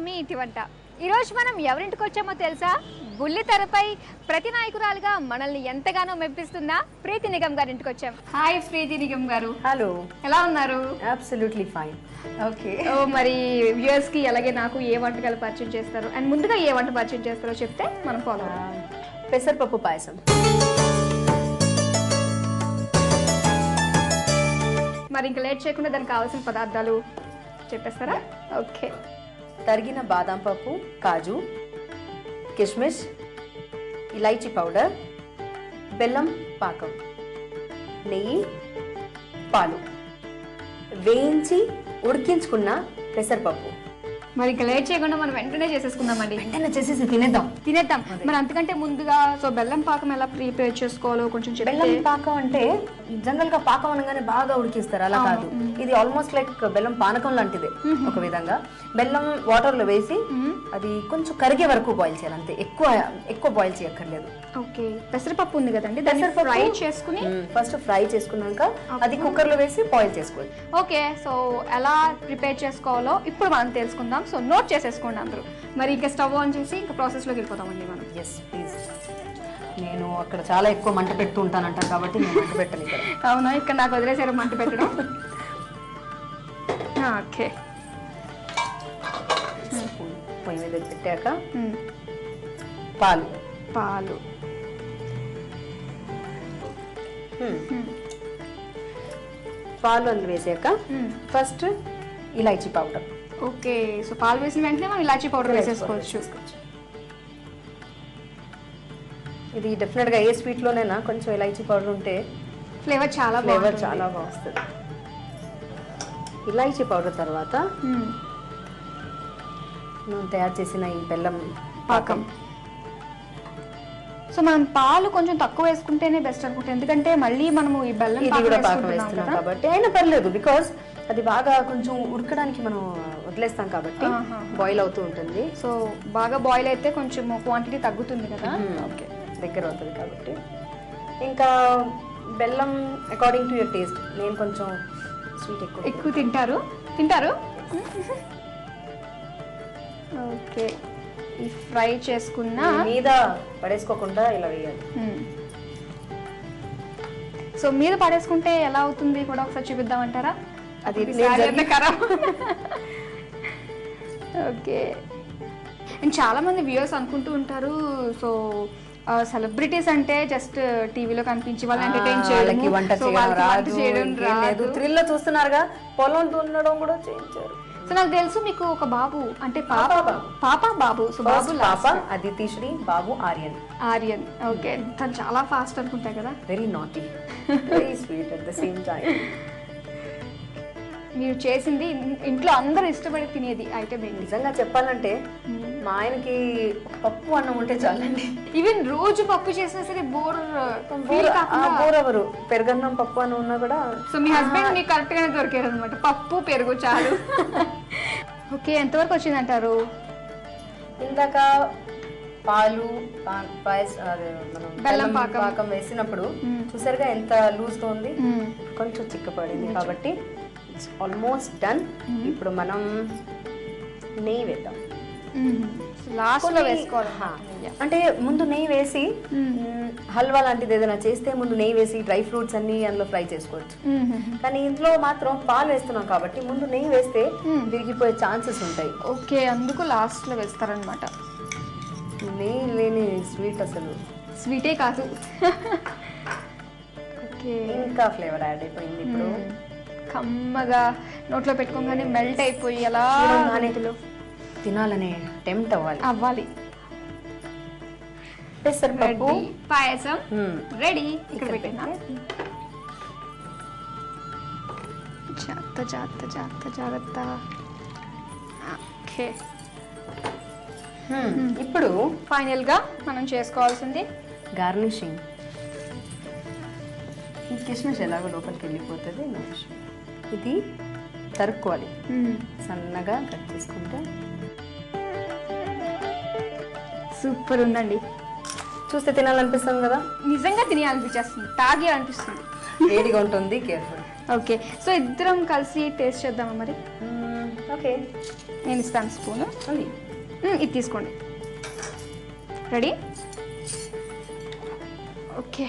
మీ ఇంటి వంట. ఈరోజు మనం ఎవరింటికి వచ్చామో తెలుసా? బుల్లితెరపై ప్రతి నాయకురాలుగా మనల్ని ఎంతగానో మెప్పిస్తున్నా ప్రీతి నిగమ్ గారి ఇంటికి వచ్చాం. హాయ్ ప్రీతి నిగమ్ గారు. హలో, ఎలా ఉన్నారు? Absolutely fine. ఓకే, మరి వ్యూయర్స్ కి అలాగే నాకు ఏ వంటకాలు పరిచయం చేస్తారు అండ్ ముందుగా ఏ వంట పరిచయం చేస్తారో చెప్తే మనం ఫాలో. పెసరపప్పు పాయసం. మరి ఇంకా లేట్ చేయకుండా దానికి కావాల్సిన పదార్థాలు చెప్పేస్తారా? ఓకే. తరిగిన బాదం పప్పు, కాజు, కిస్మిస్, ఇలాచీ పౌడర్, బెల్లం పాకం, నెయ్యి, పాలు, వేయించి ఉడికించుకున్న పెసరపప్పు. మరి ఇంకా లేట్ చేయకుండా మనం వెంటనే చేసేసుకుందామండి. వెంటనే చేసేసి తినేద్దాం. మరి అంతకంటే ముందుగా బెల్లం పాకం ఎలా ప్రిపేర్ చేసుకోవాలో కొంచెం చెప్పండి. బెల్లం పాకం అంటే జనరల్ గా పాకం అనగానే బాగా ఉడికిస్తారు, అలా కాదు. ఇది ఆల్మోస్ట్ లైక్ బెల్లం పానకం లాంటిదే ఒక విధంగా. బెల్లం వాటర్ లో వేసి అది కొంచెం కరిగే వరకు బాయిల్ చేయాలి, అంతే. ఎక్కువ బాయిల్ చేయక్కర్లేదు. ఓకే. పెసరపప్పు ఉంది కదండి, దాన్ని ఫ్రై చేసుకుని ఫస్ట్ ఫ్రై చేసుకున్నాక అది కుక్కర్ లో వేసి బాయిల్ చేసుకోవాలి. ఓకే. సో ఎలా ప్రిపేర్ చేసుకోవాలో ఇప్పుడు మనం తెలుసుకుందాం. సో నోట్ చేసేసుకోండి అందరూ. మరి ఇంకా స్టవ్ ఆన్ చేసి ఇంకా ప్రాసెస్ లోకి వెళ్ళిపోతామండి మనం. Yes please. నేను అక్కడ చాలా ఎక్కువ మంట పెడుతూ ఉంటానంట కాబట్టి నేను మంట పెట్టను ఇక్కడ. అవునా? ఇక్కడ నాకు వదిలేసారు మంట పెట్టడం. ఓకే. పొయ్యి మీద పెట్టాక పాలు అందులో వేసాక ఫస్ట్ ఇలాచీ పౌడర్. ఓకే. సో పాలు వేసిన వెంటనే మనం ఇలాచీ పౌడర్ వేసేసుకోవచ్చు. ఇది డెఫినెట్ గా ఏ స్వీట్ లోనైనా కొంచెం ఇలాచీ పౌడర్ ఉంటే ఫ్లేవర్ చాలా బాగుంటుంది. ఇలాచీ పౌడర్ తర్వాత మనం తయారు చేసిన ఈ బెల్లం పాకం. సో మనం పాలు కొంచెం తక్కువ వేసుకుంటేనే బెస్ట్ అనుకుంటా, ఎందుకంటే మళ్ళీ మనము ఈ బెల్లం పాకం వేస్తున్నాం కాబట్టి. అయినా పర్లేదు, బికాస్ అది బాగా కొంచెం ఉడకడానికి మనం వదిలేస్తాం కాబట్టి బాయిల్ అవుతూ ఉంటుంది. సో బాగా బాయిల్ అయితే కొంచెం క్వాంటిటీ తగ్గుతుంది కదా. ఓకే, దగ్గర అవుతుంది కాబట్టి. ఇంకా బెల్లం అకార్డింగ్ టు యువర్ టేస్ట్. నేను కొంచెం స్వీట్ ఎక్కువ తింటారు. ఓకే. ఈ ఫ్రై చేసుకున్న మీద పడేసుకోకుండా ఇలా వేయాలి. సో మీద పడేసుకుంటే ఎలా అవుతుంది కూడా ఒకసారి చూపిద్దామంటారా? అది ఓకే. అండ్ చాలా మంది వ్యూయర్స్ అనుకుంటూ ఉంటారు, సో సెలబ్రిటీస్ అంటే జస్ట్ టీవీలో కనిపించి వాళ్ళు ఎంటర్టైన్ చేయడం రాదు. థ్రిల్ లో చూస్తున్నారుగా, పొలం దున్నడం కూడా చేయించారు. సో నాకు తెలుసు మీకు ఒక బాబు, అంటే పాప బాబు. సో బాబు పాప అదితి శ్రీ, బాబు ఆర్యన్. ఓకే. తను చాలా ఫాస్ట్ అనుకుంటా కదా. Very naughty, very sweet at the same time. మీరు చేసింది ఇంట్లో అందరూ ఇష్టపడి తినేది ఐటమ్ ఏంటి? నిజంగా చెప్పాలంటే మా ఆయనకి పప్పు అన్నం ఉంటే చాలండి. ఈవెన్ రోజు పప్పు చేసినా సరే బోర్ ఎవరు పెరుగన్నం పప్పు అన్నం ఉన్నా కూడా. సో మీ హస్బెండ్ మీకు కరెక్ట్ గానే దొరికారు అనమాట, పప్పు పెరుగు చాలు. ఓకే. ఎంతవరకు వచ్చిందంటారు? ఇందాక పాలు బెల్లం పాకం వేసినప్పుడు చూసారుగా ఎంత లూజ్ గా ఉంది, కొంచెం చిక్కపడింది కాబట్టి ఇట్స్ ఆల్మోస్ట్ డన్. ఇప్పుడు మనం నెయ్యి వేద్దాం. లాస్ట్ లో వేసుకోవాలి. అంటే ముందు నెయ్యి వేసి హల్వా లాంటిది ఏదైనా చేస్తే ముందు నెయ్యి వేసి డ్రై ఫ్రూట్స్ అన్ని అందులో ఫ్రై చేసుకోవచ్చు. కానీ ఇంట్లో మాత్రం పాలు వేస్తున్నాం కాబట్టి ముందు నెయ్యి వేస్తే విరిగిపోయే ఛాన్సెస్ ఉంటాయి. ఓకే, అందుకు లాస్ట్ లో వేస్తారనమాట. నెయ్యి లేని స్వీట్ అసలు స్వీటే కాదు. ఓకే. ఇంకా ఫ్లేవర్ యాడ్ అయిపోయింది. ఇప్పుడు కమ్మగా నోట్లో పెట్టుకోగానే మెల్ట్ అయిపోయి అలా తినాలనే టెంప్ట్ అవ్వాలి. పెసరపప్పు పాయసం రెడీ. ఇక్కడ పెట్టినా జాగ్రత్త. ఓకే. ఇప్పుడు ఫైనల్ గా మనం చేసుకోవాల్సింది గార్నిషింగ్. ఈ కిస్మిస్ ఎలాగో లోపలికి వెళ్ళిపోతుంది. ఇది తరుక్కోవాలి, సన్నగా కట్ చేసుకుంటే. సూపర్ ఉందండి. చూస్తే తినాలనిపిస్తుంది కదా, నిజంగా తినాలనిపించేస్తుంది, తాగి అనిపిస్తుంది. వేడిగా ఉంటుంది, కేర్ఫుల్. ఓకే. సో ఇద్దరం కలిసి టేస్ట్ చేద్దామా మరి? ఓకే, నేను ఇస్తాను స్పూను. ఉంది. ఇది తీసుకోండి. రెడీ? ఓకే.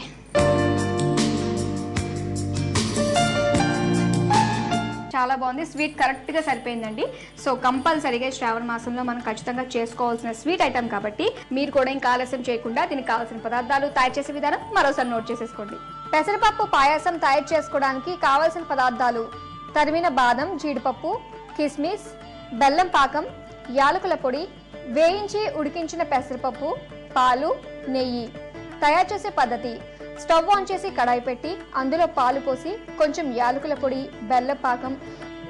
చాలా బాగుంది. స్వీట్ కరెక్ట్గా సరిపోయిందండి. సో కంపల్సరీగా శ్రావణ మాసంలో మనం ఖచ్చితంగా చేసుకోవాల్సిన స్వీట్ ఐటమ్ కాబట్టి మీరు కూడా ఇంకా ఆలస్యం చేయకుండా దీనికి కావాల్సిన పదార్థాలు తయారు చేసే విధానం మరోసారి నోట్ చేసేసుకోండి. పెసరపప్పు పాయసం తయారు చేసుకోవడానికి కావాల్సిన పదార్థాలు: తరిమిన బాదం, జీడిపప్పు, కిస్మిస్, బెల్లం పాకం, యాలకుల పొడి, వేయించి ఉడికించిన పెసరపప్పు, పాలు, నెయ్యి. తయారు చేసే పద్ధతి: స్టవ్ ఆన్ చేసి కడాయి పెట్టి అందులో పాలు పోసి కొంచెం యాలకుల పొడి, బెల్లం పాకం,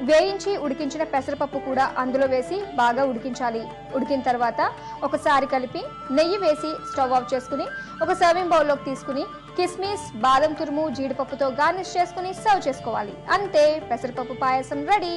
వేయించి ఉడికించిన పెసరపప్పు కూడా అందులో వేసి బాగా ఉడికించాలి. ఉడికిన తర్వాత ఒకసారి కలిపి నెయ్యి వేసి స్టవ్ ఆఫ్ చేసుకుని ఒక సర్వింగ్ బౌల్లోకి తీసుకుని కిస్మిస్, బాదం తురుము, జీడిపప్పుతో గార్నిష్ చేసుకుని సర్వ్ చేసుకోవాలి. అంతే, పెసరపప్పు పాయసం రెడీ.